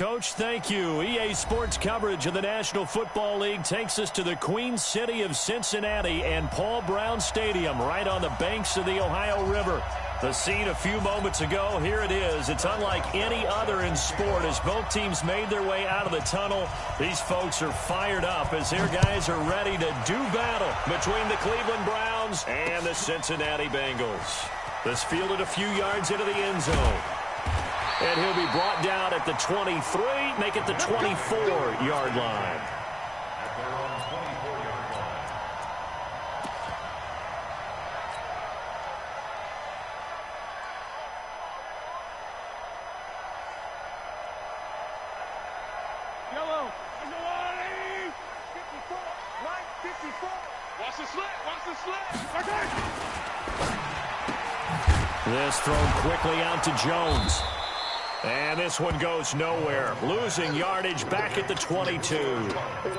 Coach. Thank you. EA Sports coverage of the National Football League takes us to the Queen City of Cincinnati and Paul Brown Stadium right on the banks of the Ohio River. The scene a few moments ago, here it is. It's unlike any other in sport as both teams made their way out of the tunnel. These folks are fired up as their guys are ready to do battle between the Cleveland Browns and the Cincinnati Bengals. This fielded a few yards into the end zone. And he'll be brought down at the 23, make it the 24-yard line. Yellow. 54. Right, 54. Watch the slit. Watch the slit. Okay. This thrown quickly out to Jones. And this one goes nowhere. Losing yardage back at the 22.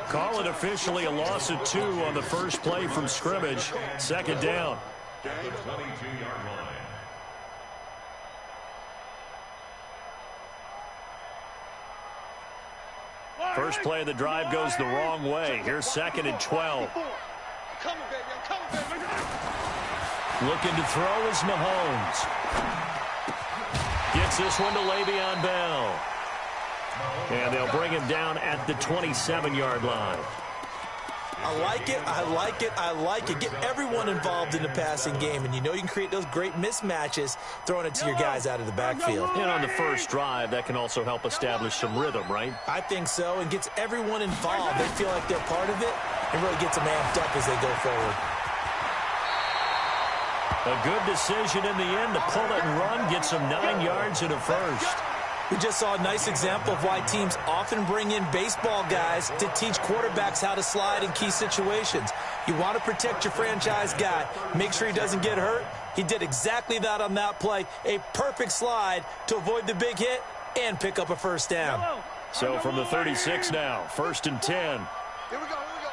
Call it officially a loss of 2 on the first play from scrimmage. Second down. First play of the drive goes the wrong way. Here's 2nd and 12. Looking to throw is Mahomes. Gets this one to Le'Veon Bell. And they'll bring him down at the 27-yard line. I like it, I like it, I like it. Get everyone involved in the passing game, and you know you can create those great mismatches throwing it to your guys out of the backfield. And on the first drive, that can also help establish some rhythm, right? I think so, and gets everyone involved. They feel like they're part of it, and really gets them amped up as they go forward. A good decision in the end to pull it and run, gets them 9 yards and a first. We just saw a nice example of why teams often bring in baseball guys to teach quarterbacks how to slide in key situations. You want to protect your franchise guy. Make sure he doesn't get hurt. He did exactly that on that play. A perfect slide to avoid the big hit and pick up a first down. So from the 36 now, 1st and 10. Here we go, here we go.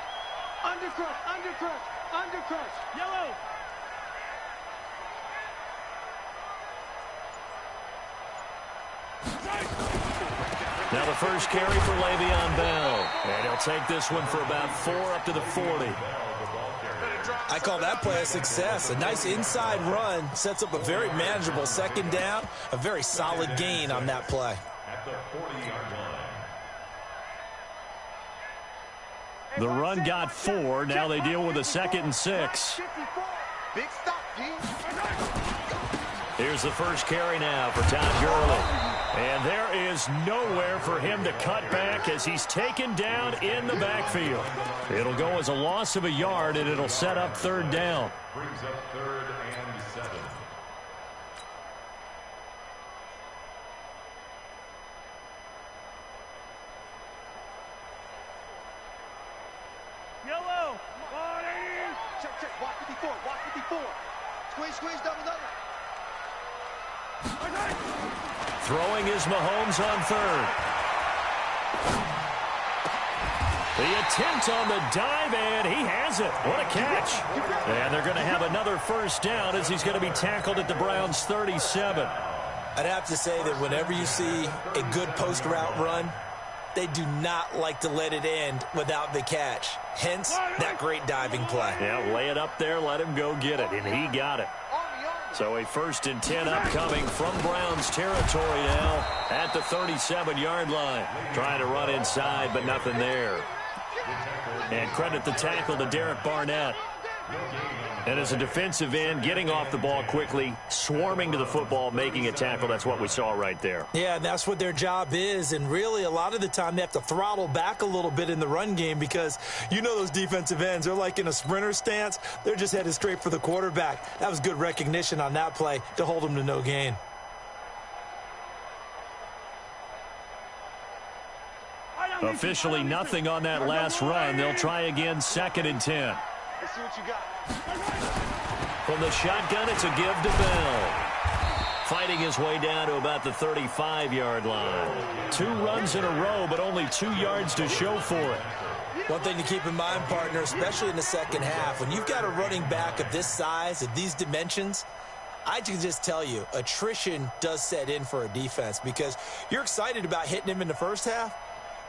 Undercrush, undercrush, undercrush. Yellow. Now the first carry for Le'Veon Bell. And he'll take this one for about 4 up to the 40. I call that play a success. A nice inside run sets up a very manageable second down. A very solid gain on that play. The run got 4. Now they deal with a 2nd and 6. Big stop, G. Here's the first carry now for Todd Gurley. And there is nowhere for him to cut back as he's taken down in the backfield. It'll go as a loss of a yard, and it'll set up 3rd down. Brings up 3rd and 7. Yellow. 180. Check, check. Watch 54. Watch 54. Squeeze, squeeze, double, double. Throwing is Mahomes on 3rd. The attempt on the dive, and he has it. What a catch. And they're going to have another first down as he's going to be tackled at the Browns' 37. I'd have to say that whenever you see a good post route run, they do not like to let it end without the catch. Hence, that great diving play. Yeah, lay it up there, let him go get it, and he got it. So a 1st and 10 upcoming from Browns territory now at the 37-yard line. Trying to run inside, but nothing there. And credit the tackle to Derek Barnett. And as a defensive end, getting off the ball quickly, swarming to the football, making a tackle, that's what we saw right there. Yeah, and that's what their job is. And really, a lot of the time, they have to throttle back a little bit in the run game because you know those defensive ends, they're like in a sprinter stance. They're just headed straight for the quarterback. That was good recognition on that play to hold them to no gain. Officially nothing on that last run. They'll try again, 2nd and 10. Let's see what you got. From the shotgun, it's a give to Bell. Fighting his way down to about the 35-yard line. 2 runs in a row, but only 2 yards to show for it. One thing to keep in mind, partner, especially in the second half, when you've got a running back of this size, of these dimensions, I can just tell you, attrition does set in for a defense because you're excited about hitting him in the first half.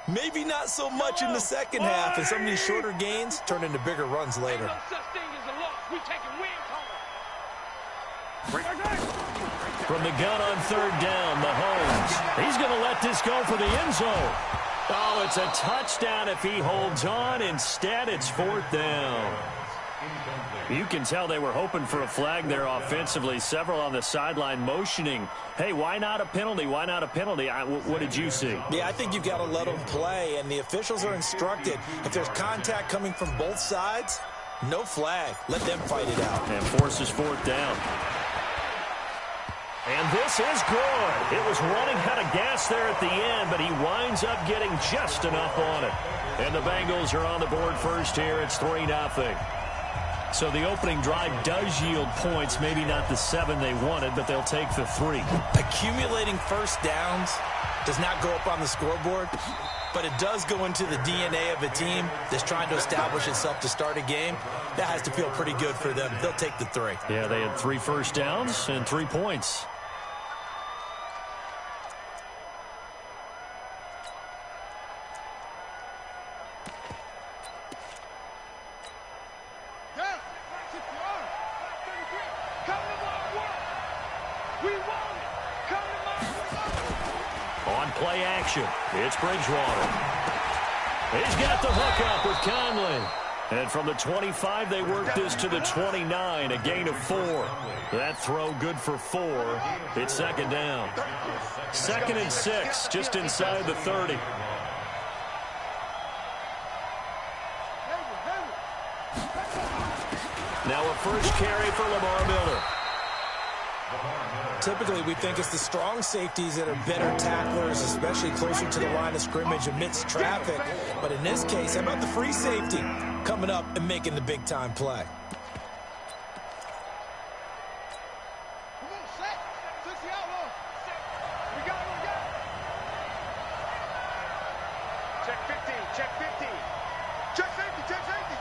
Maybe not so much in the second half, and some of these shorter gains turn into bigger runs later. No such thing as a loss. We taking wins home. From the gun on third down, Mahomes. He's going to let this go for the end zone. Oh, it's a touchdown if he holds on. Instead, it's fourth down. You can tell they were hoping for a flag there offensively. Several on the sideline motioning, hey, why not a penalty? Why not a penalty? What did you see? Yeah, I think you've got to let them play, and the officials are instructed. If there's contact coming from both sides, no flag. Let them fight it out. And forces fourth down. And this is good. It was running out of gas there at the end, but he winds up getting just enough on it. And the Bengals are on the board first here. It's 3-0. So the opening drive does yield points, maybe not the 7 they wanted, but they'll take the 3. Accumulating first downs does not go up on the scoreboard, but it does go into the DNA of a team that's trying to establish itself to start a game. That has to feel pretty good for them. They'll take the 3. Yeah, they had 3 first downs and 3 points. It's Bridgewater. He's got the hook up with Conley. And from the 25, they work this to the 29, a gain of 4. That throw good for 4. It's second down. 2nd and 6, just inside the 30. Now a first carry for Lamar Miller. Typically, we think it's the strong safeties that are better tacklers, especially closer to the line of scrimmage amidst traffic. But in this case, how about the free safety coming up and making the big-time play? Check 15, check 15. Check safety, check safety.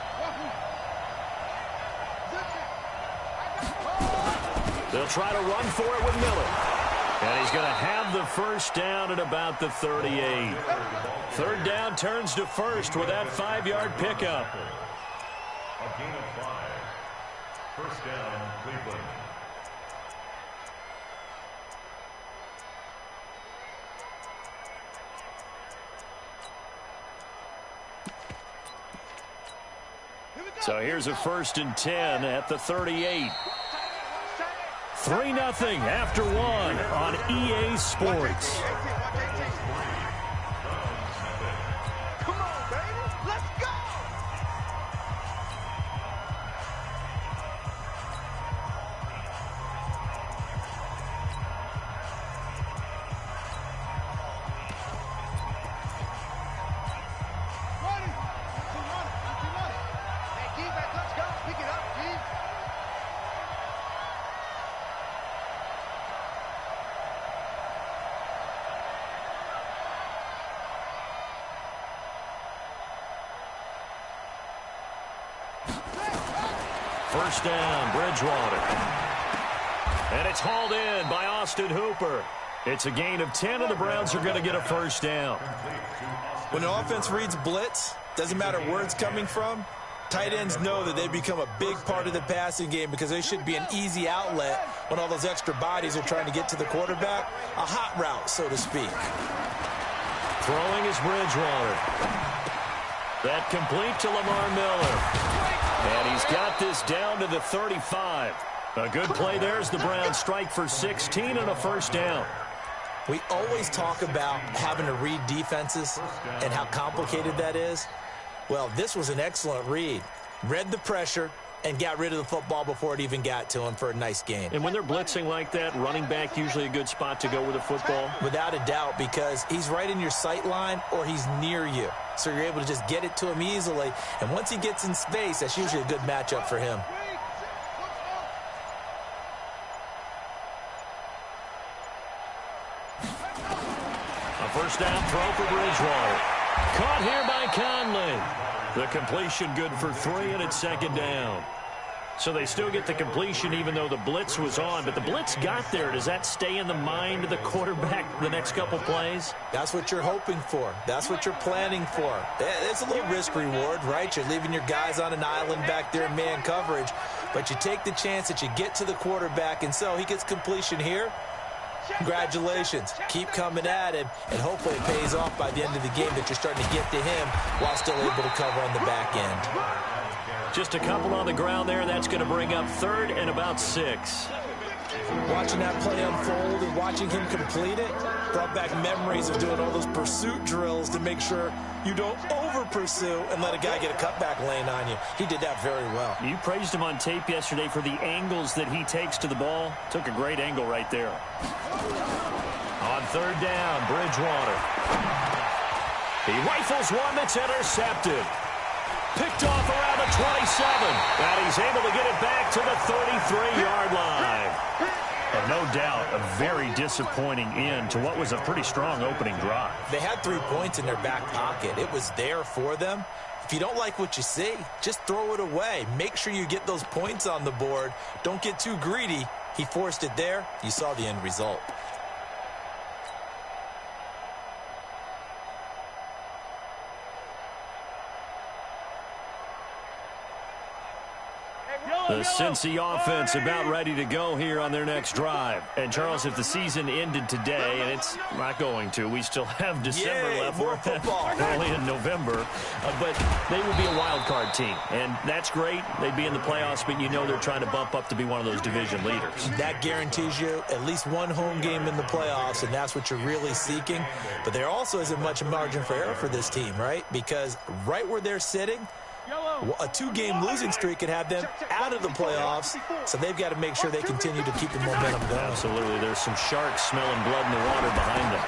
They'll try to run for it with Miller. And he's going to have the first down at about the 38. Third down turns to first with that 5-yard pickup. A gain of 5. First down, Cleveland. So here's a 1st and 10 at the 38. 3-0 after 1 on EA Sports. Come on, baby. Let's go. Hey, defense, let's go. Pick it up, G. First down, Bridgewater. And it's hauled in by Austin Hooper. It's a gain of 10, and the Browns are going to get a first down. When an offense reads blitz, doesn't matter where it's coming from, tight ends know that they become a big part of the passing game because they should be an easy outlet when all those extra bodies are trying to get to the quarterback. A hot route, so to speak. Throwing is Bridgewater. That complete to Lamar Miller. And he's got this down to the 35. A good play there as the Browns strike for 16 and a first down. We always talk about having to read defenses and how complicated that is. Well, this was an excellent read. Read the pressure and got rid of the football before it even got to him for a nice gain. And when they're blitzing like that, running back usually a good spot to go with the football? Without a doubt, because he's right in your sight line or he's near you. So you're able to just get it to him easily. And once he gets in space, that's usually a good matchup for him. A first down throw for Bridgewater. Caught here by Conley. The completion good for 3, and it's second down. So they still get the completion even though the blitz was on. But the blitz got there. Does that stay in the mind of the quarterback the next couple plays? That's what you're hoping for. That's what you're planning for. It's a little risk-reward, right? You're leaving your guys on an island back there in man coverage. But you take the chance that you get to the quarterback, and so he gets completion here. Congratulations. Keep coming at him, and hopefully it pays off by the end of the game that you're starting to get to him while still able to cover on the back end. Just a couple on the ground there. That's going to bring up 3rd and about 6. Watching that play unfold and watching him complete it brought back memories of doing all those pursuit drills to make sure you don't over-pursue and let a guy get a cutback lane on you. He did that very well. You praised him on tape yesterday for the angles that he takes to the ball. Took a great angle right there. On 3rd down, Bridgewater. He rifles one that's intercepted. Picked off around the 27. And he's able to get it back to the 33-yard line. And no doubt, a very disappointing end to what was a pretty strong opening drive. They had 3 points in their back pocket. It was there for them. If you don't like what you see, just throw it away. Make sure you get those points on the board. Don't get too greedy. He forced it there. You saw the end result. The Cincy offense about ready to go here on their next drive. And, Charles, if the season ended today, and it's not going to, we still have December left. More football. We're only in November. But they would be a wild card team. And that's great. They'd be in the playoffs, but you know they're trying to bump up to be one of those division leaders. That guarantees you at least one home game in the playoffs, and that's what you're really seeking. But there also isn't much margin for error for this team, right? Because right where they're sitting, a 2-game losing streak could have them out of the playoffs, so they've got to make sure they continue to keep the momentum going. Absolutely. There's some sharks smelling blood in the water behind them.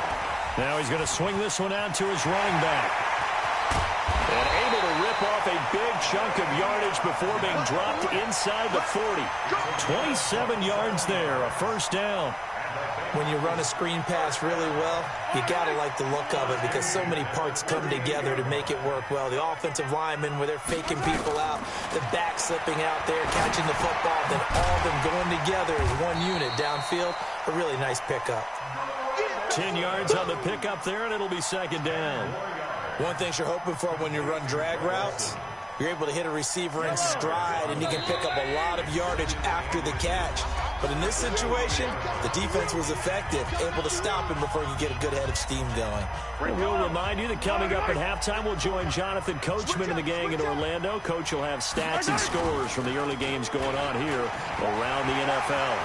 Now he's going to swing this one out to his running back. And able to rip off a big chunk of yardage before being dropped inside the 40. 27 yards there, a 1st down. When you run a screen pass really well, you got to like the look of it because so many parts come together to make it work well. The offensive linemen, where they're faking people out, the back slipping out there, catching the football, then all of them going together as one unit downfield. A really nice pickup. 10 yards on the pickup there, and it'll be 2nd down. One thing you're hoping for when you run drag routes, you're able to hit a receiver in stride, and he can pick up a lot of yardage after the catch. But in this situation, the defense was effective, able to stop him before he could get a good head of steam going. We'll remind you that coming up at halftime, we'll join Jonathan Coachman and the gang in Orlando. Coach will have stats and scores from the early games going on here around the NFL.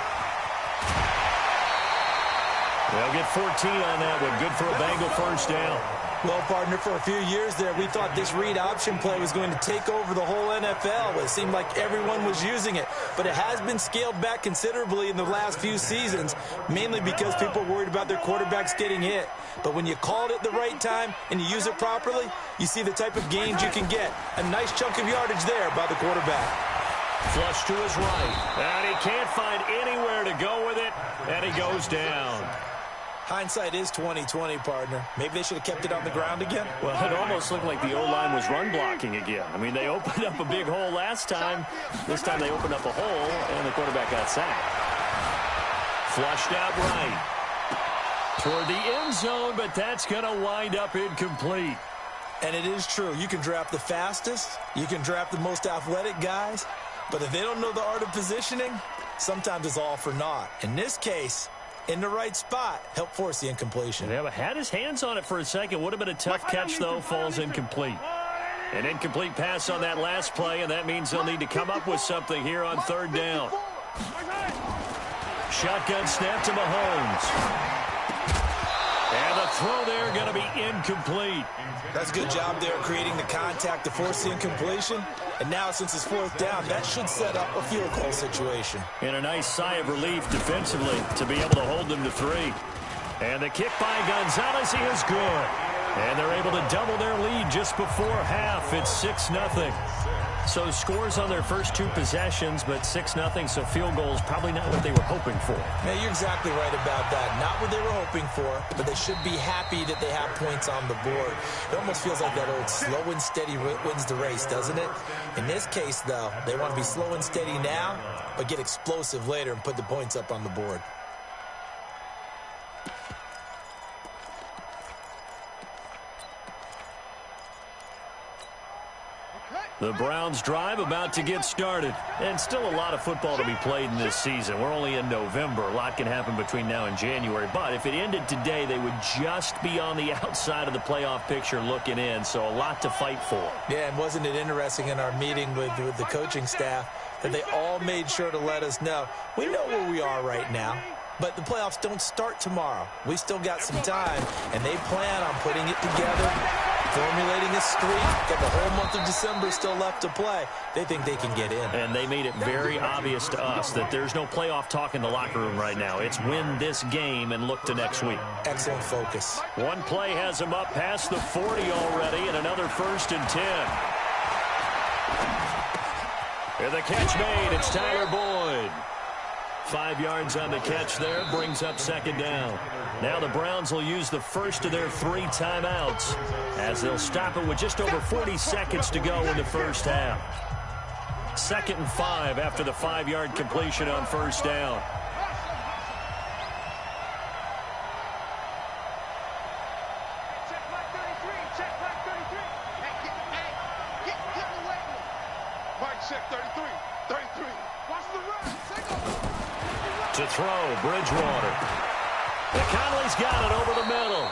They'll get 14 on that one. Good for a Bengal 1st down. Well, partner, for a few years there, we thought this read option play was going to take over the whole NFL. It seemed like everyone was using it, but it has been scaled back considerably in the last few seasons, mainly because people are worried about their quarterbacks getting hit. But when you call it at the right time and you use it properly, you see the type of gains you can get. A nice chunk of yardage there by the quarterback. Flush to his right, and he can't find anywhere to go with it, and he goes down. Hindsight is 20/20, partner. Maybe they should have kept it on the ground again. Well, it almost looked like the O-line was run blocking again. I mean, they opened up a big hole last time. This time they opened up a hole, and the quarterback got sacked. Flushed out right. Toward the end zone, but that's going to wind up incomplete. And it is true. You can draft the fastest. You can draft the most athletic guys. But if they don't know the art of positioning, sometimes it's all for naught. In this case, in the right spot, help force the incompletion. Yeah, but had his hands on it for a second. Would have been a tough catch, though. Falls incomplete. An incomplete pass on that last play, and that means they'll need to come up with something here on 3rd down. Shotgun snap to Mahomes. And the throw there going to be incomplete. That's a good job there creating the contact to force the incompletion. And now, since it's 4th down, that should set up a field goal situation. And a nice sigh of relief defensively to be able to hold them to 3. And the kick by Gonzalez, he is good. And they're able to double their lead just before half. It's 6-0. So scores on their first 2 possessions, but 6-0, so field goals probably not what they were hoping for. Yeah, you're exactly right about that. Not what they were hoping for, but they should be happy that they have points on the board. It almost feels like that old slow and steady wins the race, doesn't it? In this case, though, they want to be slow and steady now, but get explosive later and put the points up on the board. The Browns drive about to get started. And still a lot of football to be played in this season. We're only in November. A lot can happen between now and January. But if it ended today, they would just be on the outside of the playoff picture looking in. So a lot to fight for. Yeah, and wasn't it interesting in our meeting with the coaching staff that they all made sure to let us know, we know where we are right now, but the playoffs don't start tomorrow. We still got some time, and they plan on putting it together, formulating a streak, got the whole month of December still left to play. They think they can get in. And they made it very obvious to us that there's no playoff talk in the locker room right now. It's win this game and look to next week. Excellent focus. One play has them up past the 40 already, and another 1st and 10. And the catch made. It's Tyler Boyd. 5 yards on the catch there, brings up 2nd down. Now the Browns will use the first of their 3 timeouts as they'll stop it with just over 40 seconds to go in the first half. 2nd and 5 after the 5-yard completion on 1st down. To throw, Bridgewater. Conley's got it over the middle.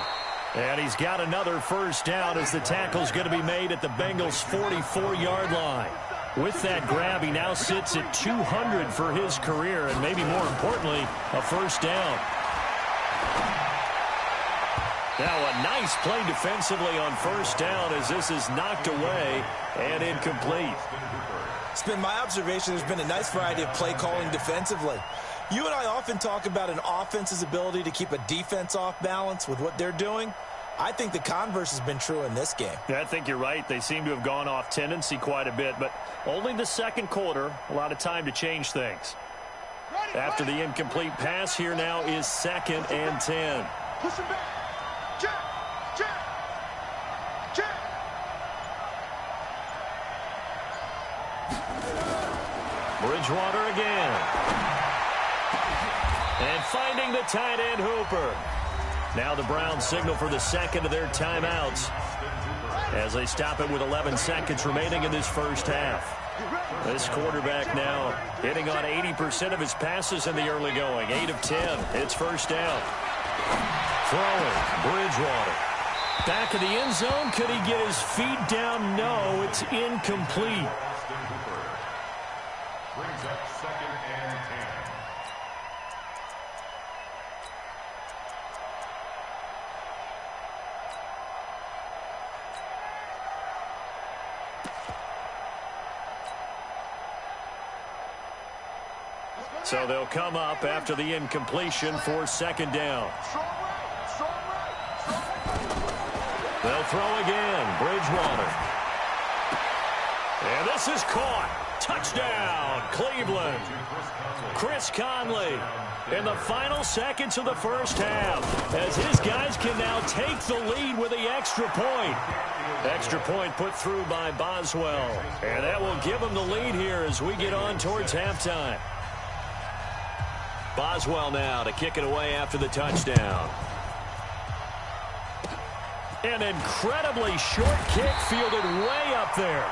And he's got another 1st down as the tackle's going to be made at the Bengals' 44-yard line. With that grab, he now sits at 200 for his career, and maybe more importantly, a 1st down. Now a nice play defensively on 1st down as this is knocked away and incomplete. It's been my observation there's been a nice variety of play calling defensively. You and I often talk about an offense's ability to keep a defense off balance with what they're doing. I think the converse has been true in this game. Yeah, I think you're right. They seem to have gone off tendency quite a bit, but only the 2nd quarter, a lot of time to change things. After the incomplete pass, here now is 2nd and 10. Push him back. Jack. Bridgewater again. And finding the tight end Hooper. Now the Browns signal for the 2nd of their timeouts as they stop it with 11 seconds remaining in this first half. This quarterback now hitting on 80% of his passes in the early going. 8 of 10. It's 1st down. Throwing. Bridgewater. Back of the end zone. Could he get his feet down? No, it's incomplete. Brings up 2nd and 10. So they'll come up after the incompletion for 2nd down. They'll throw again. Bridgewater. And this is caught. Touchdown, Cleveland. Chris Conley in the final seconds of the first half as his guys can now take the lead with the extra point. Extra point put through by Boswell. And that will give them the lead here as we get on towards halftime. Boswell now to kick it away after the touchdown. An incredibly short kick fielded way up there.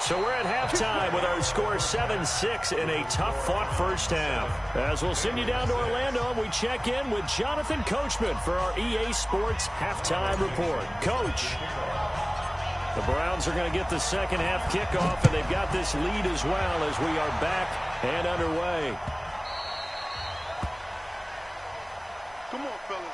So we're at halftime with our score 7-6 in a tough-fought first half. As we'll send you down to Orlando, we check in with Jonathan Coachman for our EA Sports Halftime Report. Coach, the Browns are going to get the second half kickoff, and they've got this lead as well as we are back and underway. Come on, fellas.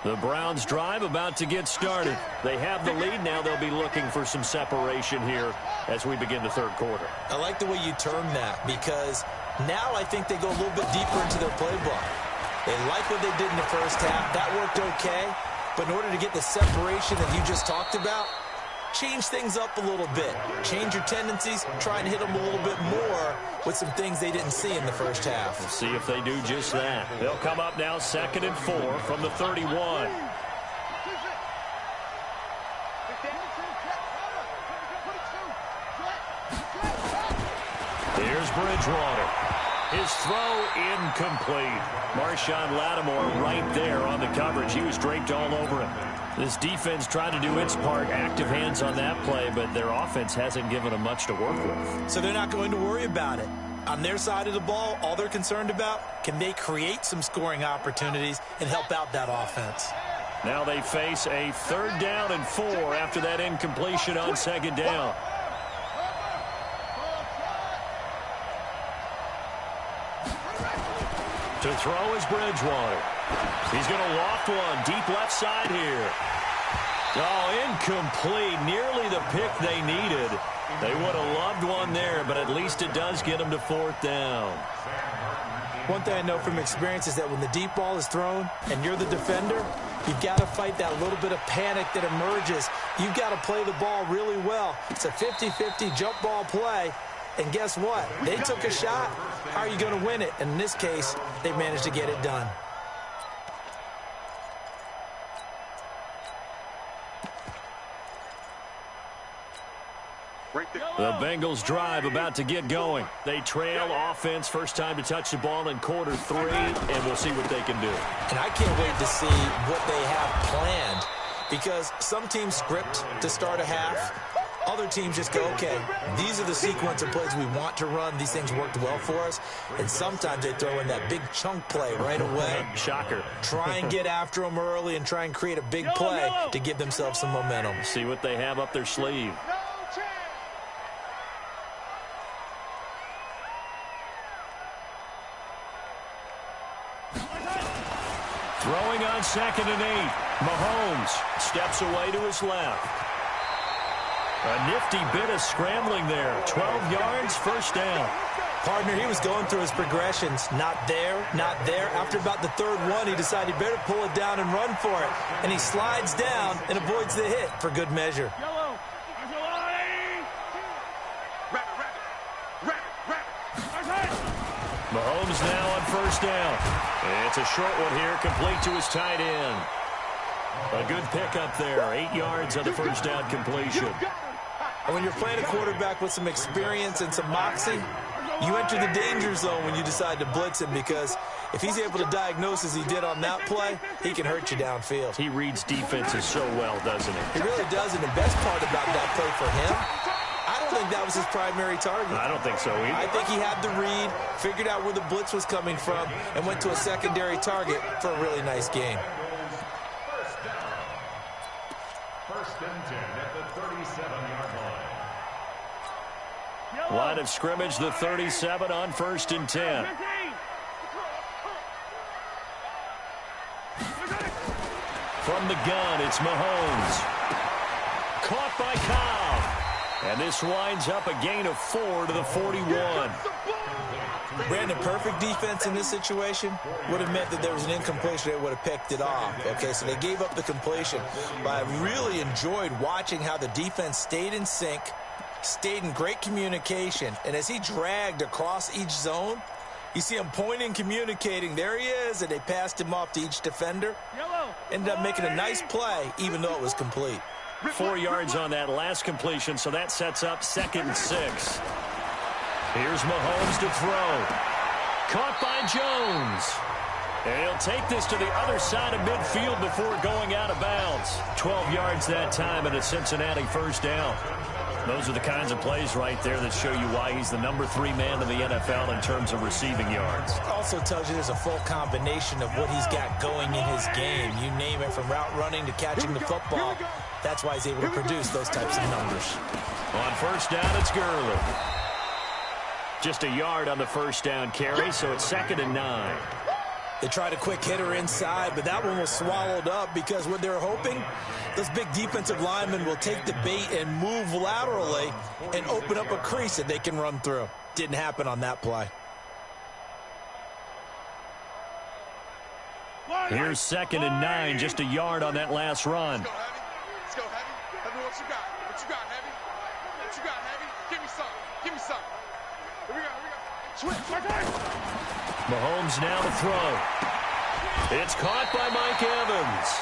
The Browns drive about to get started. They have the lead. Now they'll be looking for some separation here as we begin the third quarter. I like the way you term that, because now I think they go a little bit deeper into their playbook. They like what they did in the first half. That worked okay. But in order to get the separation that you just talked about, change things up a little bit. Change your tendencies. Try and hit them a little bit more with some things they didn't see in the first half. We'll see if they do just that. They'll come up now 2nd and 4 from the 31. Here's Bridgewater. His throw incomplete. Marshawn Lattimore right there on the coverage. He was draped all over him. This defense tried to do its part, active hands on that play, but their offense hasn't given them much to work with. So they're not going to worry about it. On their side of the ball, all they're concerned about, can they create some scoring opportunities and help out that offense? Now they face a 3rd down and 4 after that incompletion on 2nd down. To throw is Bridgewater. He's going to loft one deep left side here. Oh, incomplete. Nearly the pick they needed. They would have loved one there, but at least it does get them to 4th down. One thing I know from experience is that when the deep ball is thrown and you're the defender, you've got to fight that little bit of panic that emerges. You've got to play the ball really well. It's a 50-50 jump ball play. And guess what? They took a shot. How are you going to win it? And in this case, they managed to get it done. The Bengals drive about to get going. They trail offense, first time to touch the ball in quarter 3, and we'll see what they can do. And I can't wait to see what they have planned, because some teams script to start a half. Other teams just go, okay, these are the sequence of plays we want to run. These things worked well for us. And sometimes they throw in that big chunk play right away. Shocker. Try and get after them early and try and create a big play to give themselves some momentum. See what they have up their sleeve. Throwing on 2nd and 8. Mahomes steps away to his left. A nifty bit of scrambling there. 12 yards, 1st down. Partner, he was going through his progressions. Not there, not there. After about the 3rd one, he decided he better pull it down and run for it. And he slides down and avoids the hit for good measure. Mahomes now on 1st down. It's a short one here, complete to his tight end. A good pickup there, 8 yards on the 1st down completion. And when you're playing a quarterback with some experience and some moxie, you enter the danger zone when you decide to blitz him, because if he's able to diagnose as he did on that play, he can hurt you downfield. He reads defenses so well, doesn't he? He really does, and the best part about that play for him, I don't think that was his primary target. I don't think so either. I think he had the read, figured out where the blitz was coming from, and went to a secondary target for a really nice game. 1st and 10 at the 37-yard line. Line of scrimmage, the 37 on 1st and 10. From the gun, it's Mahomes. Caught by Cobb. And this winds up a gain of 4 to the 41. Brandon, perfect defense in this situation would have meant that there was an incompletion. They would have picked it off. Okay, so they gave up the completion. But I really enjoyed watching how the defense stayed in sync, stayed in great communication. And as he dragged across each zone, you see him pointing, communicating. There he is, and they passed him off to each defender. Ended up making a nice play, even though it was complete. 4 yards on that last completion, so that sets up 2nd and 6. Here's Mahomes to throw. Caught by Jones. And he'll take this to the other side of midfield before going out of bounds. 12 yards that time and a Cincinnati 1st down. Those are the kinds of plays right there that show you why he's the number 3 man in the NFL in terms of receiving yards. Also tells you there's a full combination of what he's got going in his game. You name it, from route running to catching the football. That's why he's able to produce those types of numbers. On 1st down, it's Gurley. Just a yard on the 1st down carry, so it's 2nd and 9. They tried a quick hitter inside, but that one was swallowed up because what they're hoping, those big defensive linemen will take the bait and move laterally and open up a crease that they can run through. Didn't happen on that play. Here's 2nd and 9, just a yard on that last run. Let's go, Heavy. Heavy, what you got? What you got, Heavy? What you got, Heavy? Give me some. Give me some. Here we go, here we go. Switch. Mahomes now to throw. It's caught by Mike Evans.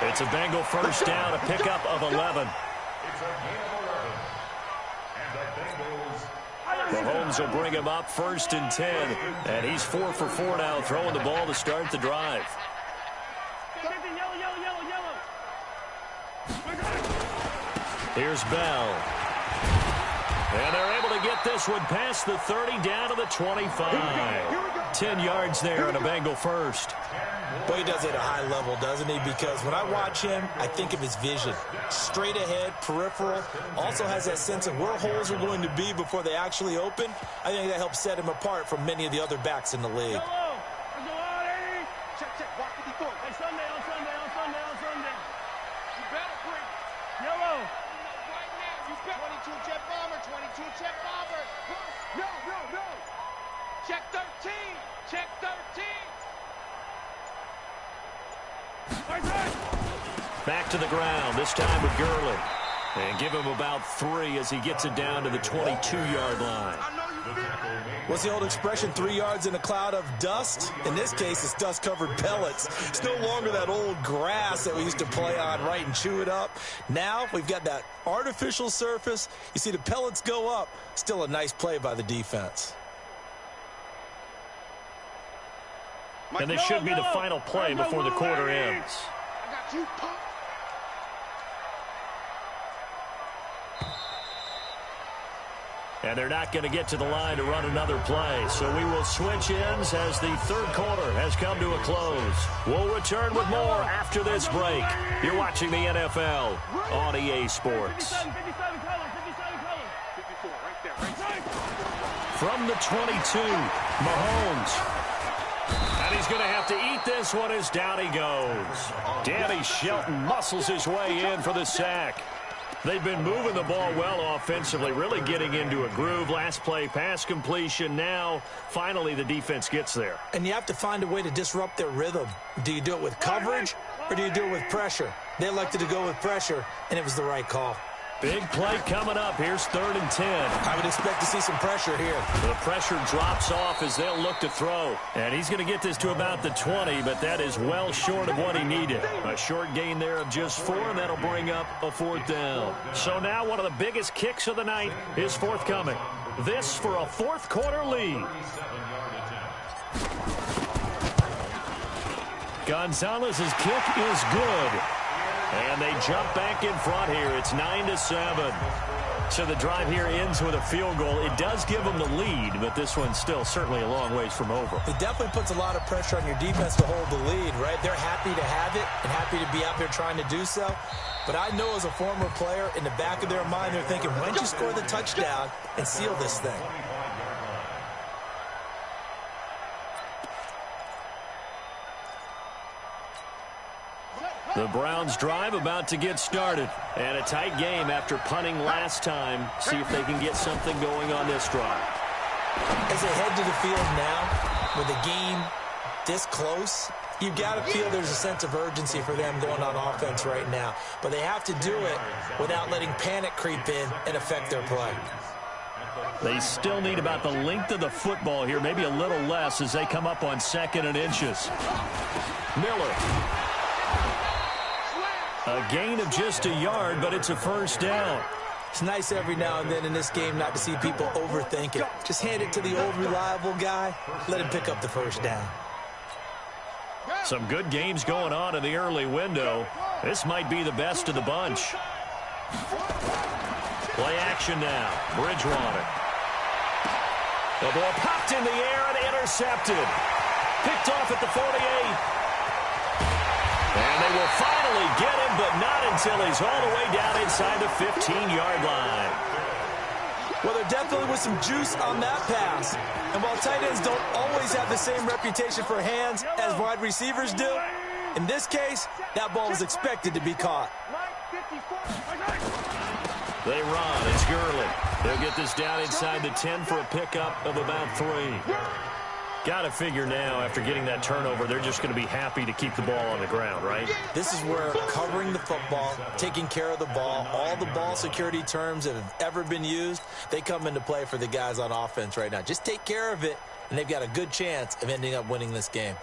It's a Bengal first down, a pickup of 11. It's a gain of 11. And the Bengals. Mahomes will bring him up 1st and 10. And he's 4 for 4 now, throwing the ball to start the drive. Here's Bell. And they're able to get this one past the 30 down to the 25. 10 yards there on a Bengal first. But he does it at a high level, doesn't he? Because when I watch him, I think of his vision. Straight ahead, peripheral. Also has that sense of where holes are going to be before they actually open. I think that helps set him apart from many of the other backs in the league. Check, check. Watch 54. Hey, Sunday. You better bring it. Yellow. Right now, you better. 22 jet bomber. 22 jet bomber. No. Check 13. Check 13. Back to the ground, this time with Gurley. And give him about 3 as he gets it down to the 22-yard line. What's the old expression, 3 yards in a cloud of dust? In this case, it's dust-covered pellets. It's no longer that old grass that we used to play on, right, and chew it up. Now we've got that artificial surface. You see the pellets go up. Still a nice play by the defense. And this should be the final play before the quarter ends. I got you, punk. And they're not going to get to the line to run another play. So we will switch ends as the third quarter has come to a close. We'll return with more after this break. You're watching the NFL on EA Sports. 57 colors. 54, right there. From the 22, Mahomes. And he's going to have to eat this one as down he goes. Danny Shelton muscles his way in for the sack. They've been moving the ball well offensively, really getting into a groove. Last play, pass completion. Now, finally, the defense gets there. And you have to find a way to disrupt their rhythm. Do you do it with coverage or do you do it with pressure? They elected to go with pressure, and it was the right call. Big play coming up. Here's 3rd and 10. I would expect to see some pressure here. The pressure drops off as they'll look to throw. And he's going to get this to about the 20, but that is well short of what he needed. A short gain there of just 4, and that'll bring up a 4th down. So now one of the biggest kicks of the night is forthcoming. This for a 4th quarter lead. Gonzalez's kick is good. And they jump back in front here. It's 9-7. So the drive here ends with a field goal. It does give them the lead, but this one's still certainly a long ways from over. It definitely puts a lot of pressure on your defense to hold the lead, right? They're happy to have it and happy to be out there trying to do so. But I know as a former player, in the back of their mind, they're thinking, why don't you score the touchdown and seal this thing? The Browns drive about to get started. And a tight game after punting last time. See if they can get something going on this drive. As they head to the field now, with the game this close, you've got to feel there's a sense of urgency for them going on offense right now. But they have to do it without letting panic creep in and affect their play. They still need about the length of the football here, maybe a little less as they come up on 2nd and inches. Miller. A gain of just a yard, but it's a 1st down. It's nice every now and then in this game not to see people overthink it. Just hand it to the old reliable guy. Let him pick up the 1st down. Some good games going on in the early window. This might be the best of the bunch. Play action now. Bridgewater. The ball popped in the air and intercepted. Picked off at the 48. And they will finally get him, but not until he's all the way down inside the 15-yard line. Well, there definitely was some juice on that pass. And while tight ends don't always have the same reputation for hands as wide receivers do, in this case, that ball was expected to be caught. They run. It's Gurley. They'll get this down inside the 10 for a pickup of about 3. Got to figure now, after getting that turnover, they're just going to be happy to keep the ball on the ground, right? This is where covering the football, taking care of the ball, all the ball security terms that have ever been used, they come into play for the guys on offense right now. Just take care of it, and they've got a good chance of ending up winning this game.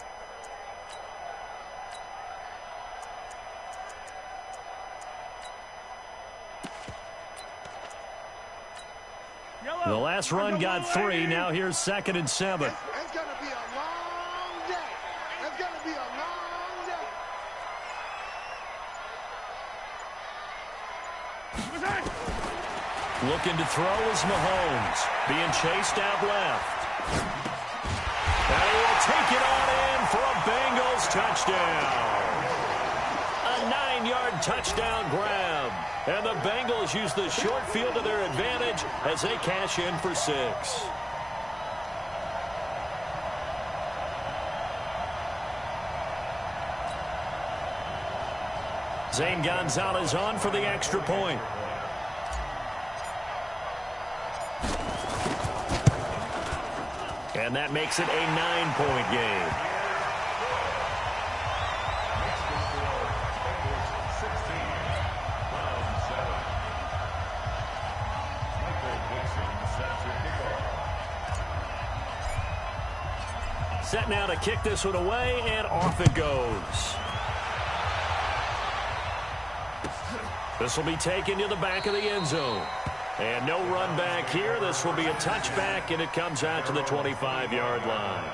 The last run got 3. Now here's 2nd and 7. It's going to be a long day. It's going to be a long day. Looking to throw is Mahomes. Being chased out left. And he will take it on in for a Bengals touchdown. A 9-yard touchdown grab. And the Bengals use the short field to their advantage as they cash in for 6. Zane Gonzalez on for the extra point. And that makes it a 9-point game. Set now to kick this one away, and off it goes. This will be taken to the back of the end zone. And no run back here. This will be a touchback, and it comes out to the 25-yard line.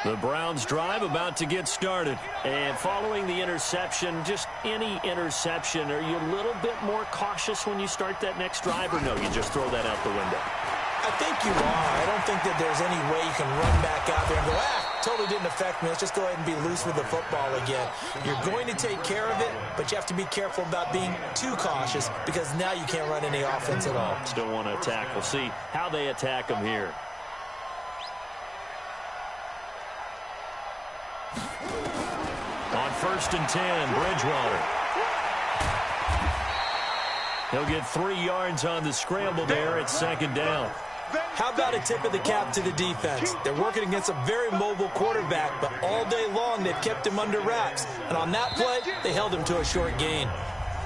The Browns drive about to get started. And following the interception, just any interception, are you a little bit more cautious when you start that next drive, or no, you just throw that out the window? I think you are. I don't think that there's any way you can run back out there and go, totally didn't affect me. Let's just go ahead and be loose with the football again. You're going to take care of it, but you have to be careful about being too cautious because now you can't run any offense at all. Still want to attack. We'll see how they attack them here. On 1st and 10, Bridgewater. He'll get 3 yards on the scramble there at 2nd down. How about a tip of the cap to the defense? They're working against a very mobile quarterback, but all day long they've kept him under wraps. And on that play, they held him to a short gain.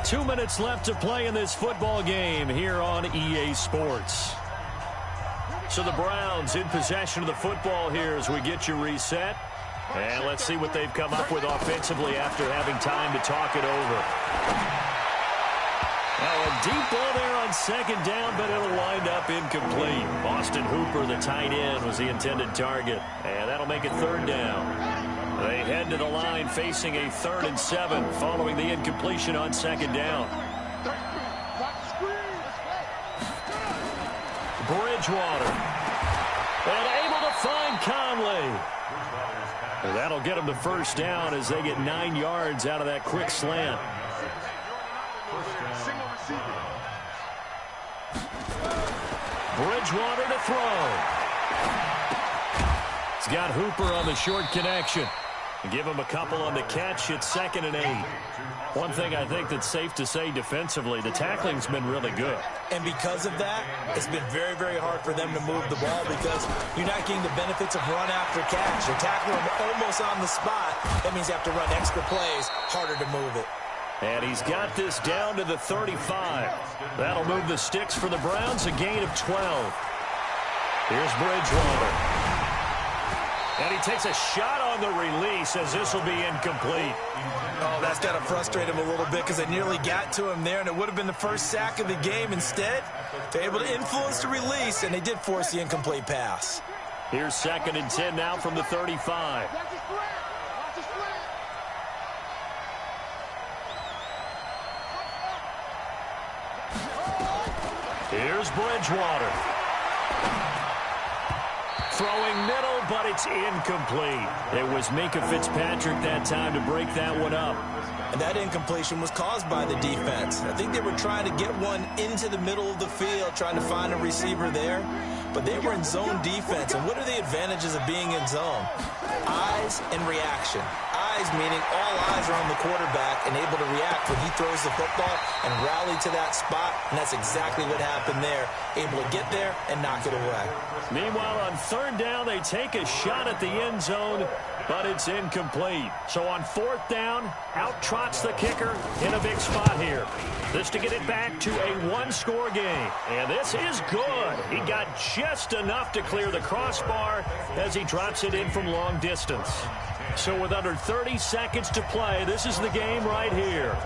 2 minutes left to play in this football game here on EA Sports. So the Browns in possession of the football here as we get you reset. And let's see what they've come up with offensively after having time to talk it over. Now a deep ball there on 2nd down, but it'll wind up incomplete. Austin Hooper, the tight end, was the intended target. And that'll make it 3rd down. They head to the line facing a 3rd and 7 following the incompletion on 2nd down. Bridgewater. And able to find Conley. And that'll get them to 1st down as they get 9 yards out of that quick slant. Bridgewater to throw. He's got Hooper on the short connection. Give him a couple on the catch. It's 2nd and 8. One thing I think that's safe to say defensively, the tackling's been really good. And because of that, it's been very, very hard for them to move the ball because you're not getting the benefits of run after catch. You're tackling them almost on the spot. That means you have to run extra plays, harder to move it. And he's got this down to the 35. That'll move the sticks for the Browns, a gain of 12. Here's Bridgewater. And he takes a shot on the release as this will be incomplete. Oh, that's got to frustrate him a little bit because they nearly got to him there, and it would have been the first sack of the game. Instead, they're able to influence the release, and they did force the incomplete pass. Here's 2nd and 10 now from the 35. Here's Bridgewater. throwing middle, but it's incomplete. It was Minka Fitzpatrick that time to break that one up. And that incompletion was caused by the defense. I think they were trying to get one into the middle of the field, trying to find a receiver there. But they were in zone defense. And what are the advantages of being in zone? Eyes and reaction. Eyes meaning all eyes are on the quarterback and able to react when he throws the football and rally to that spot. And that's exactly what happened there. Able to get there and knock it away. Meanwhile, on third down, they take a shot at the end zone, but it's incomplete. So on fourth down, out trots the kicker in a big spot here. This to get it back to a one-score game. And this is good. He got just enough to clear the crossbar as he drops it in from long distance. So with under 30 seconds to play, this is the game right here.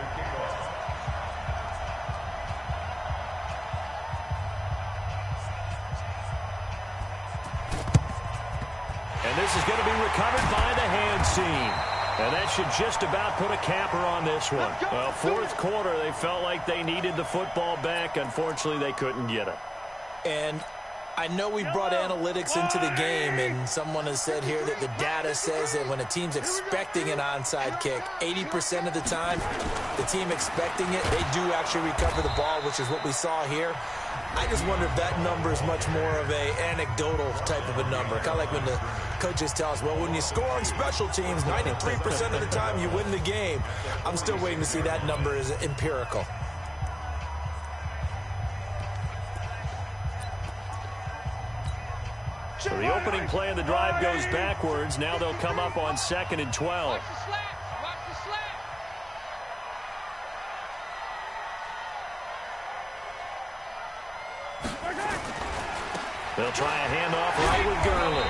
And this is going to be recovered by the hands team. And that should just about put a capper on this one. Well, fourth quarter, they felt like they needed the football back. Unfortunately, they couldn't get it. And I know we brought analytics into the game, and someone has said here that the data says that when a team's expecting an onside kick, 80% of the time, the team expecting it, they do actually recover the ball, which is what we saw here. I just wonder if that number is much more of an anecdotal type of a number. Kind of like when the coaches tell us, well, when you score on special teams, 93% of the time you win the game. I'm still waiting to see that number is empirical. So the opening play of the drive goes backwards. Now they'll come up on 2nd and 12. They'll try a handoff right with Gurley.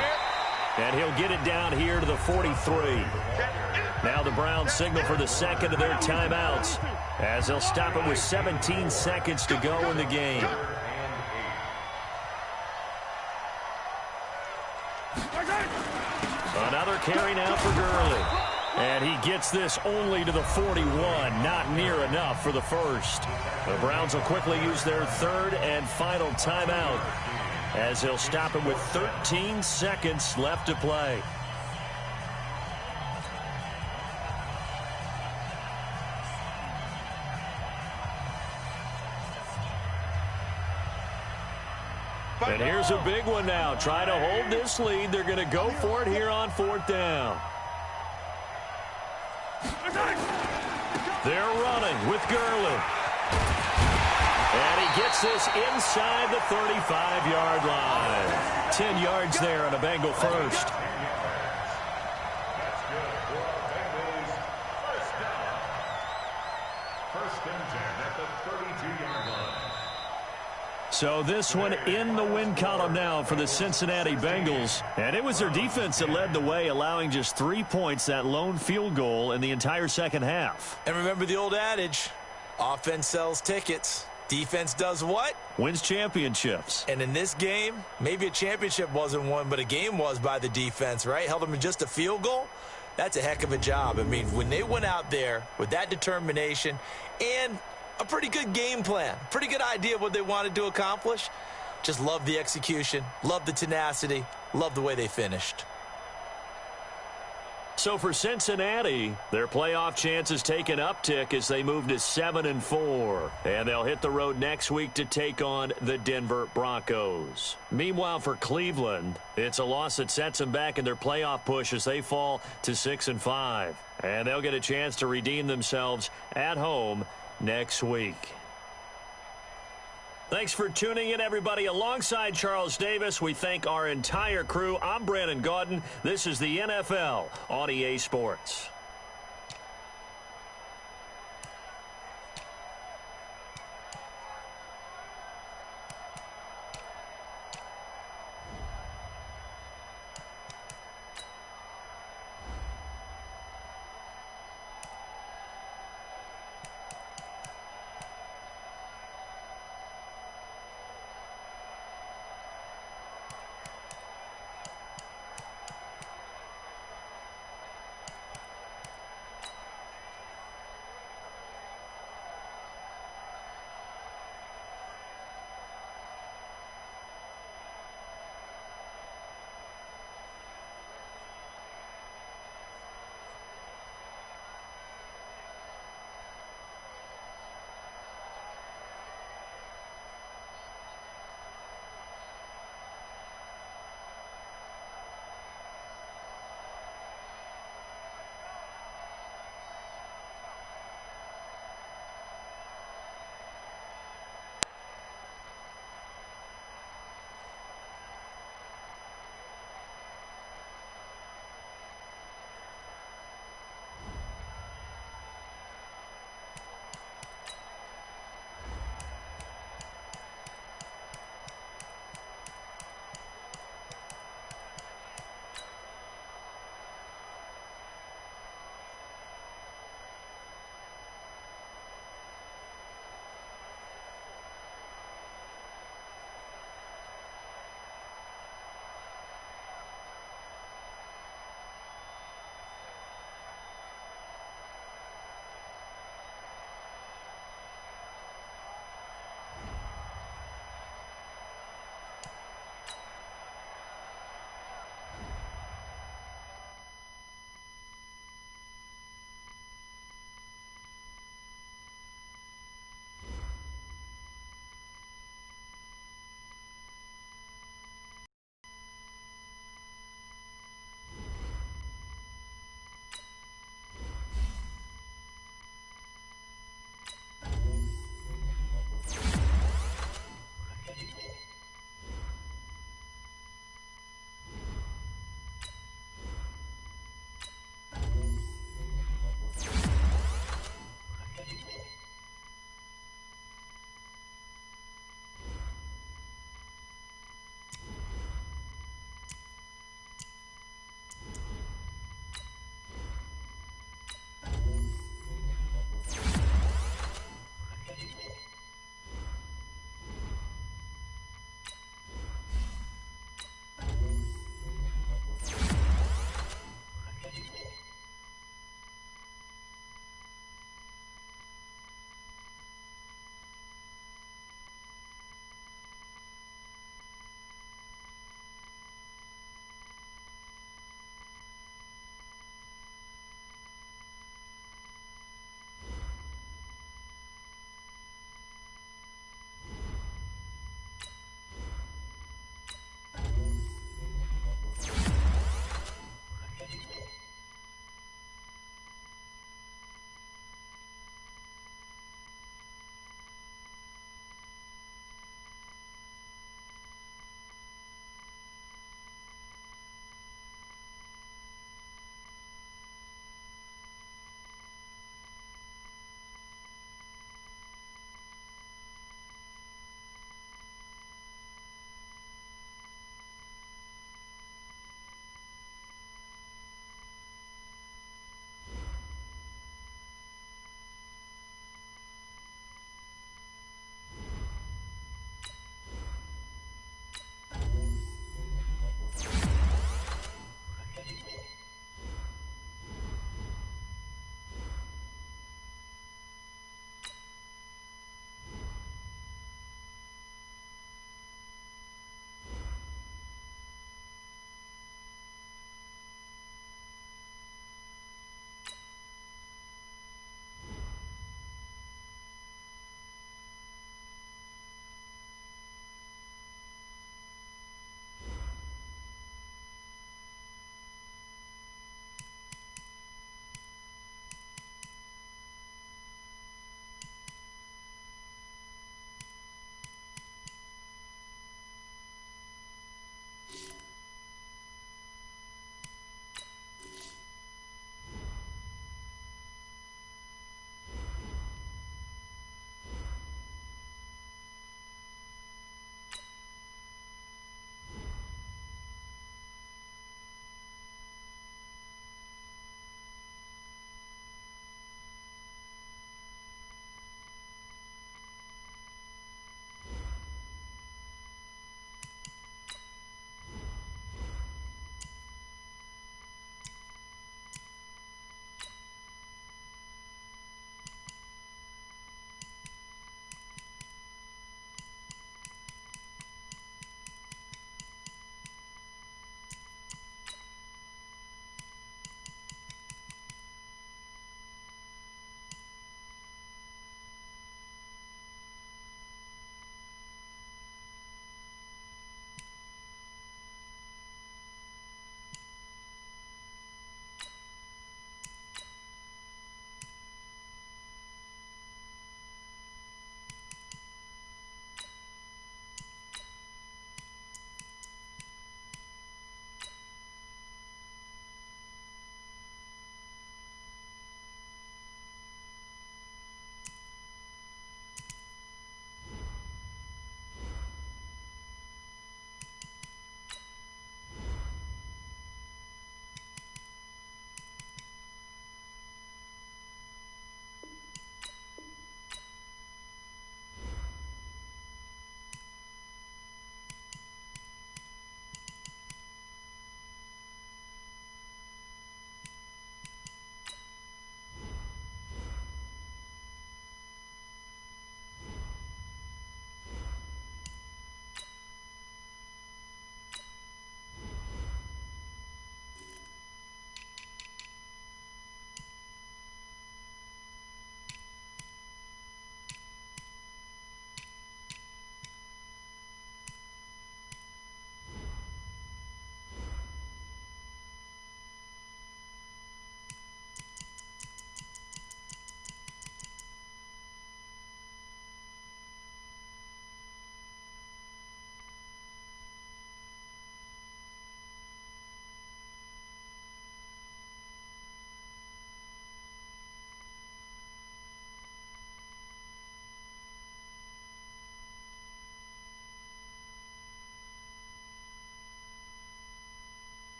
And he'll get it down here to the 43. Now the Browns signal for the second of their timeouts as they'll stop it with 17 seconds to go in the game. Another carry now for Gurley. And he gets this only to the 41. Not near enough for the first. The Browns will quickly use their third and final timeout as they'll stop it with 13 seconds left to play. And here's a big one now. Try to hold this lead. They're going to go for it here on fourth down. They're running with Gurley. And he gets this inside the 35-yard line. 10 yards there on a Bengal first. So this one in the win column now for the Cincinnati Bengals. And it was their defense that led the way, allowing just 3 points, that lone field goal in the entire second half. And remember the old adage, offense sells tickets. Defense does what? Wins championships. And in this game, maybe a championship wasn't won, but a game was by the defense, right? Held them in just a field goal. That's a heck of a job. I mean, when they went out there with that determination and a pretty good game plan, pretty good idea of what they wanted to accomplish, just love the execution, love the tenacity, love the way they finished. So for Cincinnati, their playoff chances take an uptick as they move to 7-4. And they'll hit the road next week to take on the Denver Broncos. Meanwhile, for Cleveland, it's a loss that sets them back in their playoff push as they fall to 6-5. And they'll get a chance to redeem themselves at home next week. Thanks for tuning in, everybody. Alongside Charles Davis, we thank our entire crew. I'm Brandon Gaudin. This is the NFL on EA Sports.